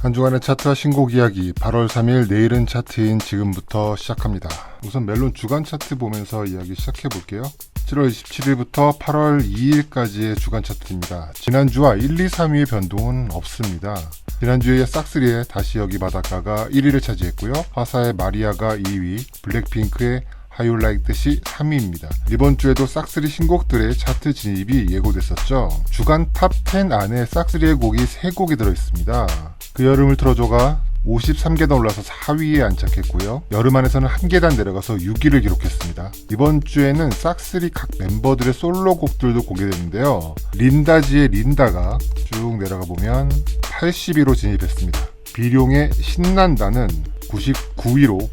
한 주간의 차트와 신곡 이야기 8월 3일 내일은 차트인 지금부터 시작합니다. 우선 멜론 주간 차트 보면서 이야기 시작해볼게요. 7월 27일부터 8월 2일까지의 주간 차트입니다. 지난주와 1, 2, 3위의 변동은 없습니다. 지난주에 싹스리의 다시 여기 바닷가가 1위를 차지했고요. 화사의 마리아가 2위, 블랙핑크의 How You Like That이 3위입니다. 이번 주에도 싹스리 신곡들의 차트 진입이 예고됐었죠. 주간 탑 10 안에 싹스리의 곡이 3곡이 들어있습니다. 그 여름을 틀어줘가 53계단 올라서 4위에 안착했고요. 여름 안에서는 한 계단 내려가서 6위를 기록했습니다. 이번 주에는 싹스리 각 멤버들의 솔로곡들도 공개됐는데요. 린다지의 린다가 쭉 내려가 보면 80위로 진입했습니다. 비룡의 신난다는 99위로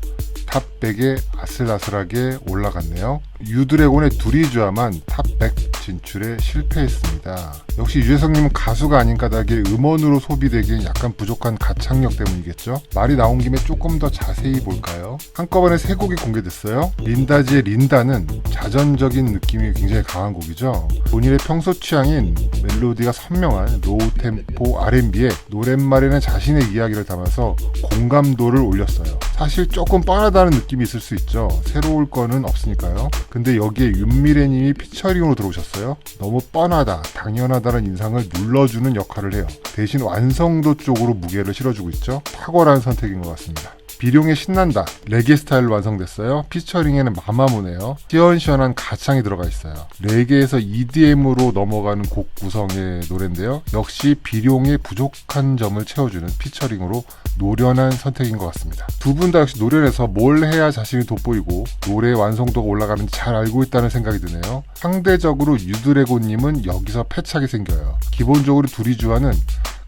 탑 100에 아슬아슬하게 올라갔네요. 유드래곤의 두리주아만 탑 100 진출에 실패했습니다. 역시 유재석님은 가수가 아닌 까닭에 음원으로 소비되기엔 약간 부족한 가창력 때문이겠죠? 말이 나온 김에 조금 더 자세히 볼까요? 한꺼번에 3곡이 공개됐어요. 린다지의 린다는 자전적인 느낌이 굉장히 강한 곡이죠. 본인의 평소 취향인 멜로디가 선명한 로우 템포 R&B에 노랫말에는 자신의 이야기를 담아서 공감도를 올렸어요. 사실 조금 뻔하다는 느낌이 있을 수 있죠. 새로울 거는 없으니까요. 근데 여기에 윤미래님이 피처링으로 들어오셨어요. 너무 뻔하다, 당연하다는 인상을 눌러주는 역할을 해요. 대신 완성도 쪽으로 무게를 실어주고 있죠. 탁월한 선택인 것 같습니다. 비룡의 신난다, 레게 스타일로 완성됐어요. 피처링에는 마마무네요. 시원시원한 가창이 들어가 있어요. 레게에서 EDM으로 넘어가는 곡 구성의 노래인데요. 역시 비룡의 부족한 점을 채워주는 피처링으로 노련한 선택인 것 같습니다. 두 분 다 역시 노련해서 뭘 해야 자신이 돋보이고 노래의 완성도가 올라가는지 잘 알고 있다는 생각이 드네요. 상대적으로 유드래곤님은 여기서 패착이 생겨요. 기본적으로 두리주아는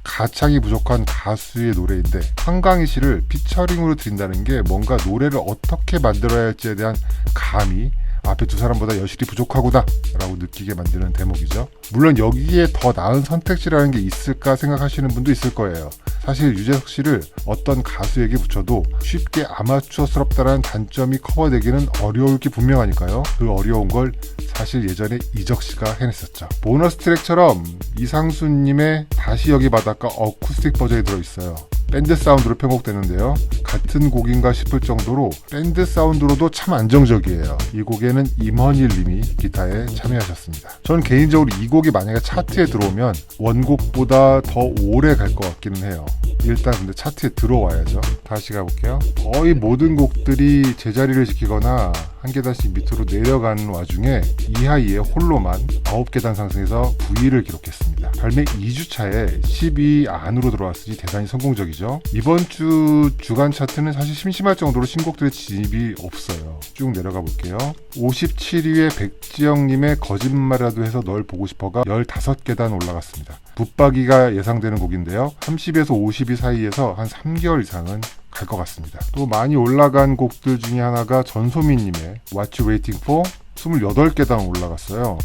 가창이 부족한 가수의 노래인데 한강희 씨를 피처링으로 드린다는 게 뭔가 노래를 어떻게 만들어야 할지에 대한 감이 앞에 두 사람보다 여실히 부족하구나 라고 느끼게 만드는 대목이죠. 물론 여기에 더 나은 선택지라는 게 있을까 생각하시는 분도 있을 거예요. 사실 유재석 씨를 어떤 가수에게 붙여도 쉽게 아마추어스럽다는 단점이 커버되기는 어려울 게 분명하니까요. 그 어려운 걸 사실 예전에 이적 씨가 해냈었죠. 보너스 트랙처럼 이상수님의 다시 여기 바닷가 어쿠스틱 버전이 들어있어요. 밴드 사운드로 편곡되는데요. 같은 곡인가 싶을 정도로 밴드 사운드로도 참 안정적이에요. 이 곡에는 임헌일 님이 기타에 참여하셨습니다. 저는 개인적으로 이 곡이 만약에 차트에 들어오면 원곡보다 더 오래 갈 것 같기는 해요. 일단 근데 차트에 들어와야죠. 다시 가볼게요. 거의 모든 곡들이 제자리를 지키거나 한 계단씩 밑으로 내려가는 와중에 이하이의 홀로만 9계단 상승해서 9위를 기록했습니다. 발매 2주차에 10위 안으로 들어왔으니 대단히 성공적이죠. 이번 주 주간 차트는 사실 심심할 정도로 신곡들의 진입이 없어요. 쭉 내려가 볼게요. 57위에 백지영님의 거짓말이라도 해서 널 보고 싶어가 15계단 올라갔습니다. 붙박이가 예상되는 곡인데요. 30에서 50위 사이에서 한 3개월 이상은 갈 것 같습니다. 또 많이 올라간 곡들 중에 하나가 전소민님의 What You Waiting For 28계단 올라갔어요.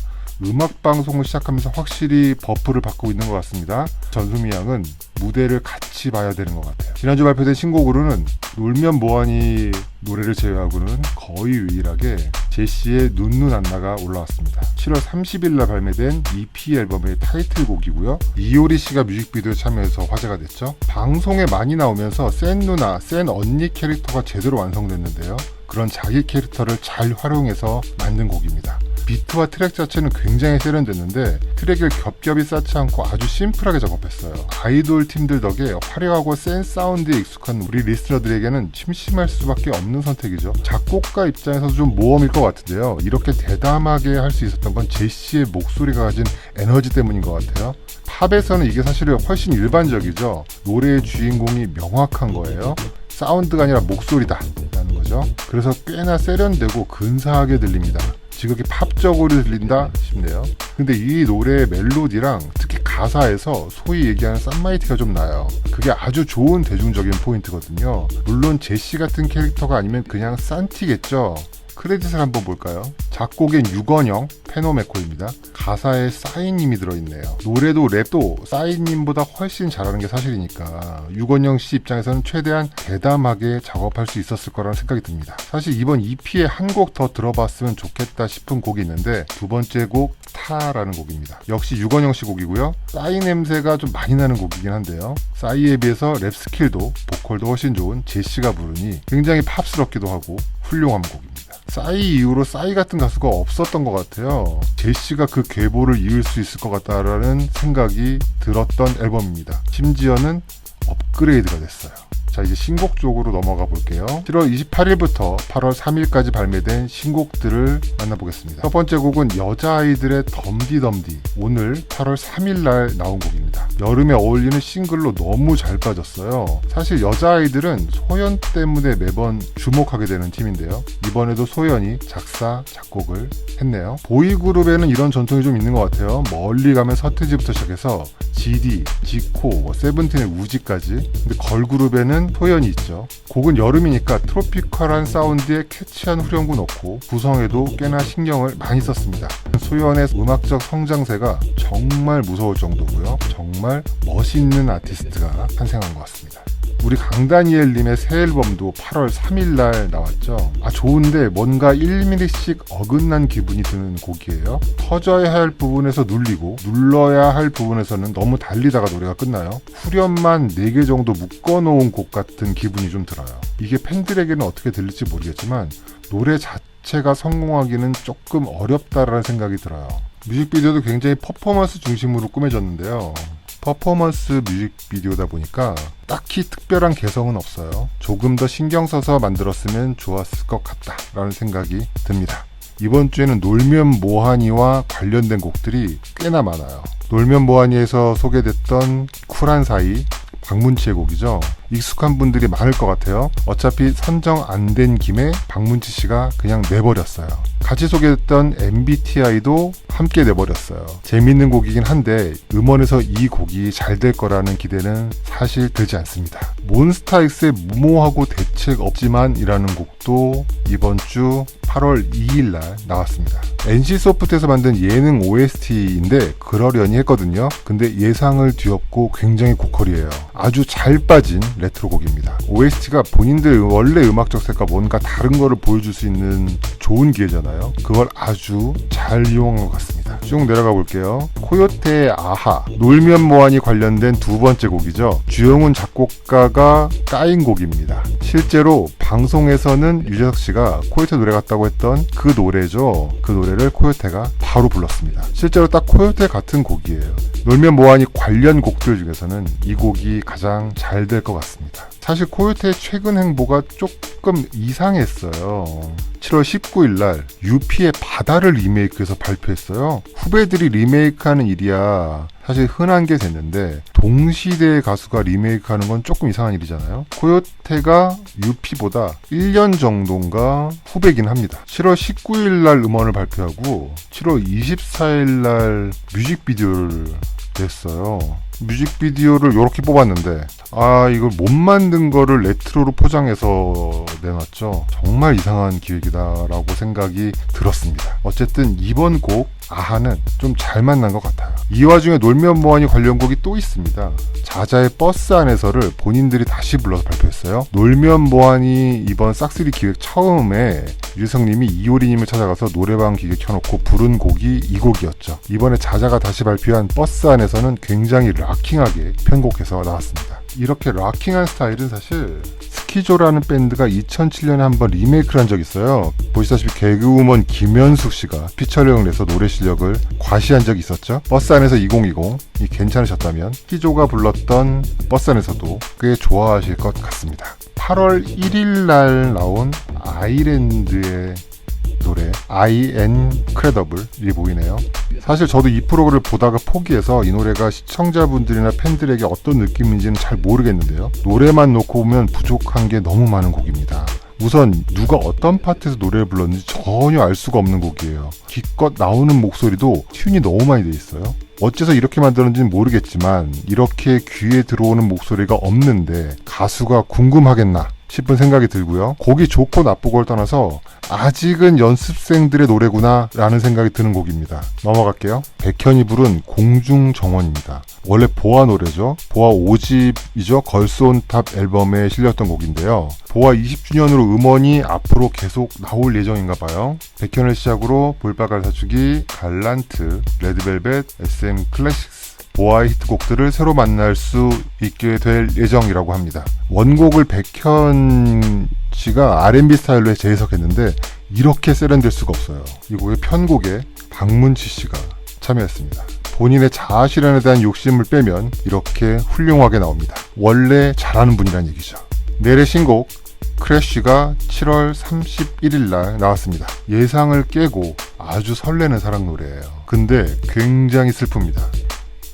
음악 방송을 시작하면서 확실히 버프를 받고 있는 것 같습니다. 전소미 양은 무대를 같이 봐야 되는 것 같아요. 지난주 발표된 신곡으로는 놀면 뭐하니 노래를 제외하고는 거의 유일하게 제시의 눈눈 안나가 올라왔습니다. 7월 30일날 발매된 EP 앨범의 타이틀곡이고요. 이효리 씨가 뮤직비디오에 참여해서 화제가 됐죠. 방송에 많이 나오면서 센 누나, 센 언니 캐릭터가 제대로 완성됐는데요. 그런 자기 캐릭터를 잘 활용해서 만든 곡입니다. 비트와 트랙 자체는 굉장히 세련됐는데 트랙을 겹겹이 쌓지 않고 아주 심플하게 작업했어요. 아이돌 팀들 덕에 화려하고 센 사운드에 익숙한 우리 리스너들에게는 심심할 수밖에 없는 선택이죠. 작곡가 입장에서도 좀 모험일 것 같은데요. 이렇게 대담하게 할 수 있었던 건 제시의 목소리가 가진 에너지 때문인 것 같아요. 팝에서는 이게 사실은 훨씬 일반적이죠. 노래의 주인공이 명확한 거예요. 사운드가 아니라 목소리다 라는 거죠. 그래서 꽤나 세련되고 근사하게 들립니다. 지극히 팝적으로 들린다 싶네요. 근데 이 노래의 멜로디랑 특히 가사에서 소위 얘기하는 쌈마이티가 좀 나요. 그게 아주 좋은 대중적인 포인트거든요. 물론 제시 같은 캐릭터가 아니면 그냥 산티겠죠. 크레딧을 한번 볼까요? 작곡엔 유건영, 페노메코입니다. 가사에 싸이님이 들어있네요. 노래도 랩도 싸이님보다 훨씬 잘하는 게 사실이니까 유건영 씨 입장에서는 최대한 대담하게 작업할 수 있었을 거라는 생각이 듭니다. 사실 이번 EP에 한 곡 더 들어봤으면 좋겠다 싶은 곡이 있는데 두 번째 곡 타라는 곡입니다. 역시 유건영 씨 곡이고요. 싸이 냄새가 좀 많이 나는 곡이긴 한데요. 싸이에 비해서 랩 스킬도 보컬도 훨씬 좋은 제시가 부르니 굉장히 팝스럽기도 하고 훌륭한 곡입니다. 싸이 이후로 싸이 같은 가수가 없었던 것 같아요. 제시가 그 계보를 이을 수 있을 것 같다라는 생각이 들었던 앨범입니다. 심지어는 업그레이드가 됐어요. 자, 이제 신곡 쪽으로 넘어가 볼게요. 7월 28일부터 8월 3일까지 발매된 신곡들을 만나보겠습니다. 첫 번째 곡은 여자아이들의 덤디덤디. 오늘 8월 3일날 나온 곡입니다. 여름에 어울리는 싱글로 너무 잘 빠졌어요. 사실 여자아이들은 소연 때문에 매번 주목하게 되는 팀인데요. 이번에도 소연이 작사, 작곡을 했네요. 보이그룹에는 이런 전통이 좀 있는 것 같아요. 멀리 가면 서태지부터 시작해서 GD, 지코, 세븐틴의 우지까지. 근데 걸그룹에는 소연이 있죠. 곡은 여름이니까 트로피컬한 사운드에 캐치한 후렴구 넣고 구성에도 꽤나 신경을 많이 썼습니다. 소연의 음악적 성장세가 정말 무서울 정도고요. 정말 멋있는 아티스트가 탄생한 것 같습니다. 우리 강다니엘님의 새 앨범도 8월 3일날 나왔죠. 좋은데 뭔가 1mm씩 어긋난 기분이 드는 곡이에요. 터져야 할 부분에서 눌리고 눌러야 할 부분에서는 너무 달리다가 노래가 끝나요. 후렴만 4개 정도 묶어놓은 곡 같은 기분이 좀 들어요. 이게 팬들에게는 어떻게 들릴지 모르겠지만 노래 자체가 성공하기는 조금 어렵다라는 생각이 들어요. 뮤직비디오도 굉장히 퍼포먼스 중심으로 꾸며졌는데요. 퍼포먼스 뮤직비디오다 보니까 딱히 특별한 개성은 없어요. 조금 더 신경 써서 만들었으면 좋았을 것 같다라는 생각이 듭니다. 이번 주에는 놀면 뭐하니와 관련된 곡들이 꽤나 많아요. 놀면 뭐하니에서 소개됐던 쿨한 사이, 박문치의 곡이죠. 익숙한 분들이 많을 것 같아요. 어차피 선정 안 된 김에 박문치 씨가 그냥 내버렸어요. 같이 소개됐던 MBTI도 함께 내버렸어요. 재밌는 곡이긴 한데 음원에서 이 곡이 잘 될 거라는 기대는 사실 들지 않습니다. 몬스타엑스의 무모하고 대책 없지만 이라는 곡도 이번 주 8월 2일날 나왔습니다. NC소프트에서 만든 예능 OST인데 그러려니 했거든요. 근데 예상을 뒤엎고 굉장히 고퀄이에요. 아주 잘 빠진 레트로 곡입니다. OST가 본인들 원래 음악적 색과 뭔가 다른 거를 보여줄 수 있는 좋은 기회잖아요. 그걸 아주 잘 이용한 것 같습니다. 쭉 내려가 볼게요. 코요테의 아하, 놀면 뭐하니 관련된 두 번째 곡이죠. 주영훈 작곡가가 까인 곡입니다. 실제로 방송에서는 유재석 씨가 코요테 노래 같다고 했던 그 노래죠. 그 노래를 코요테가 바로 불렀습니다. 실제로 딱 코요테 같은 곡이에요. 놀면 뭐하니 관련 곡들 중에서는 이 곡이 가장 잘 될 것 같습니다. 사실 코요테의 최근 행보가 조금 이상했어요. 7월 19일 날 유피의 바다를 리메이크해서 발표했어요. 후배들이 리메이크하는 일이야 사실 흔한 게 됐는데 동시대의 가수가 리메이크하는 건 조금 이상한 일이잖아요. 코요테가 유피보다 1년 정도인가 후배긴 합니다. 7월 19일 날 음원을 발표하고 7월 24일 날 뮤직비디오를 냈어요. 뮤직비디오를 이렇게 뽑았는데 이걸 못 만든 거를 레트로로 포장해서 내놨죠. 정말 이상한 기획이다라고 생각이 들었습니다. 어쨌든 이번 곡 아하는 좀 잘 만난 것 같아요. 이 와중에 놀면 뭐하니 관련 곡이 또 있습니다. 자자의 버스 안에서를 본인들이 다시 불러서 발표했어요. 놀면 뭐하니 이번 싹쓸이 기획 처음에 유재석님이 이효리님을 찾아가서 노래방 기계 켜놓고 부른 곡이 이 곡이었죠. 이번에 자자가 다시 발표한 버스 안에서는 굉장히 락킹하게 편곡해서 나왔습니다. 이렇게 락킹한 스타일은 사실 스키조라는 밴드가 2007년에 한번 리메이크를 한 적이 있어요. 보시다시피 개그우먼 김현숙 씨가 피처링을 내서 노래 실력을 과시한 적이 있었죠. 버스 안에서 2020이 괜찮으셨다면 스키조가 불렀던 버스 안에서도 꽤 좋아하실 것 같습니다. 8월 1일 날 나온 아이랜드의 노래 I am Incredible이 보이네요. 사실 저도 이 프로그램을 보다가 포기해서 이 노래가 시청자분들이나 팬들에게 어떤 느낌인지는 잘 모르겠는데요. 노래만 놓고 보면 부족한 게 너무 많은 곡입니다. 우선 누가 어떤 파트에서 노래를 불렀는지 전혀 알 수가 없는 곡이에요. 기껏 나오는 목소리도 튠이 너무 많이 돼 있어요. 어째서 이렇게 만들었는지는 모르겠지만 이렇게 귀에 들어오는 목소리가 없는데 가수가 궁금하겠나 싶은 생각이 들고요. 곡이 좋고 나쁘고를 떠나서 아직은 연습생들의 노래구나 라는 생각이 드는 곡입니다. 넘어갈게요. 백현이 부른 공중정원입니다. 원래 보아 노래죠. 보아 5집이죠. 걸스 온 탑 앨범에 실렸던 곡인데요. 보아 20주년으로 음원이 앞으로 계속 나올 예정인가 봐요. 백현을 시작으로 볼빨간 사춘기, 갈란트, 레드벨벳, SM 클래식스, 보아의 히트곡들을 새로 만날 수 있게 될 예정이라고 합니다. 원곡을 백현 씨가 R&B 스타일로 재해석했는데 이렇게 세련될 수가 없어요. 이 곡의 편곡에 박문치 씨가 참여했습니다. 본인의 자아 실현에 대한 욕심을 빼면 이렇게 훌륭하게 나옵니다. 원래 잘하는 분이란 얘기죠. 넬의 신곡 크래쉬가 7월 31일 날 나왔습니다. 예상을 깨고 아주 설레는 사랑 노래예요. 근데 굉장히 슬픕니다.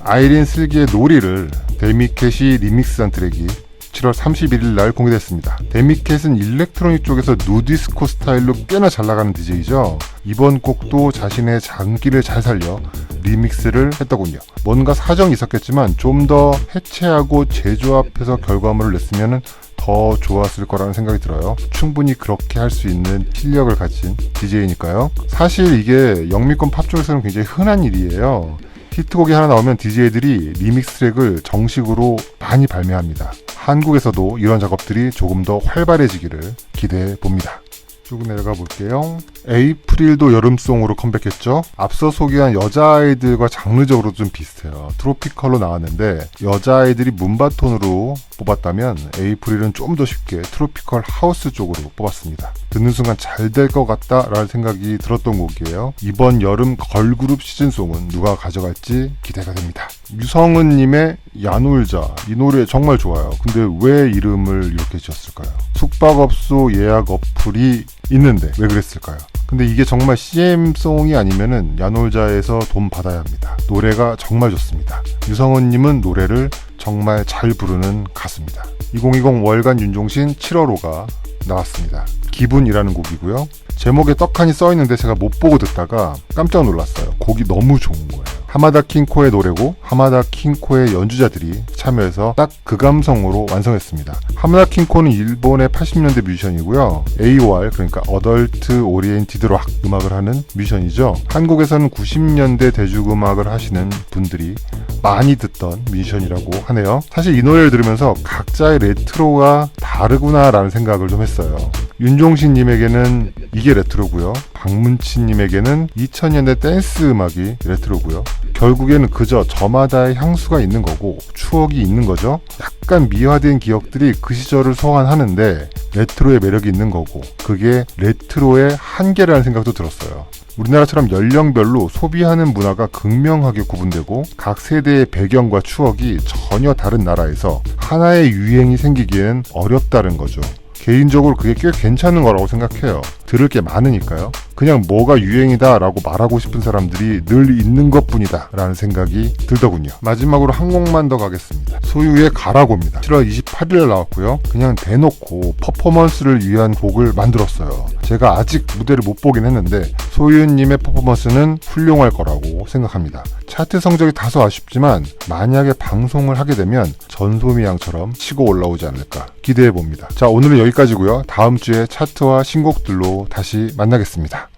아이린 슬기의 놀이를 데미캣이 리믹스한 트랙이 7월 31일 날 공개됐습니다. 데미캣은 일렉트로닉 쪽에서 누디스코 스타일로 꽤나 잘 나가는 DJ죠. 이번 곡도 자신의 장기를 잘 살려 리믹스를 했더군요. 뭔가 사정이 있었겠지만 좀 더 해체하고 재조합해서 결과물을 냈으면 더 좋았을 거라는 생각이 들어요. 충분히 그렇게 할 수 있는 실력을 가진 DJ니까요. 사실 이게 영미권 팝 쪽에서는 굉장히 흔한 일이에요. 히트곡이 하나 나오면 DJ들이 리믹스 트랙을 정식으로 많이 발매합니다. 한국에서도 이런 작업들이 조금 더 활발해지기를 기대해 봅니다. 쭉 내려가 볼게요. 에이프릴도 여름송으로 컴백했죠. 앞서 소개한 여자아이들과 장르적으로 좀 비슷해요. 트로피컬로 나왔는데 여자아이들이 문바톤으로 뽑았다면 에이프릴은 좀 더 쉽게 트로피컬 하우스 쪽으로 뽑았습니다. 듣는 순간 잘 될 것 같다라는 생각이 들었던 곡이에요. 이번 여름 걸그룹 시즌송은 누가 가져갈지 기대가 됩니다. 유성은님의 야놀자, 이 노래 정말 좋아요. 근데 왜 이름을 이렇게 지었을까요? 숙박업소 예약 어플이 있는데 왜 그랬을까요? 근데 이게 정말 CM송이 아니면은 야놀자에서 돈 받아야 합니다. 노래가 정말 좋습니다. 유성은님은 노래를 정말 잘 부르는 가수입니다. 2020 월간 윤종신 7월호가 나왔습니다. 기분이라는 곡이고요. 제목에 떡하니 써있는데 제가 못 보고 듣다가 깜짝 놀랐어요. 곡이 너무 좋은 거예요. 하마다 킹코의 노래고 하마다 킹코의 연주자들이 참여해서 딱 그 감성으로 완성했습니다. 하마다 킹코는 일본의 80년대 뮤지션이고요. AOR, 그러니까 어덜트 오리엔티드 락 음악을 하는 뮤지션이죠. 한국에서는 90년대 대중음악을 하시는 분들이 많이 듣던 뮤지션이라고 하네요. 사실 이 노래를 들으면서 각자의 레트로가 다르구나라는 생각을 좀 했어요. 윤종신님에게는 이게 레트로고요. 박문치님에게는 2000년대 댄스 음악이 레트로고요. 결국에는 그저 저마다의 향수가 있는 거고 추억이 있는 거죠. 약간 미화된 기억들이 그 시절을 소환하는데 레트로의 매력이 있는 거고 그게 레트로의 한계라는 생각도 들었어요. 우리나라처럼 연령별로 소비하는 문화가 극명하게 구분되고 각 세대의 배경과 추억이 전혀 다른 나라에서 하나의 유행이 생기기엔 어렵다는 거죠. 개인적으로 그게 꽤 괜찮은 거라고 생각해요. 들을 게 많으니까요. 그냥 뭐가 유행이다 라고 말하고 싶은 사람들이 늘 있는 것뿐이다 라는 생각이 들더군요. 마지막으로 한 곡만 더 가겠습니다. 소유의 가라고입니다. 7월 28일에 나왔고요. 그냥 대놓고 퍼포먼스를 위한 곡을 만들었어요. 제가 아직 무대를 못 보긴 했는데 소유님의 퍼포먼스는 훌륭할 거라고 생각합니다. 차트 성적이 다소 아쉽지만 만약에 방송을 하게 되면 전소미 양처럼 치고 올라오지 않을까 기대해 봅니다. 자, 오늘은 여기까지고요. 다음 주에 차트와 신곡들로 다시 만나겠습니다.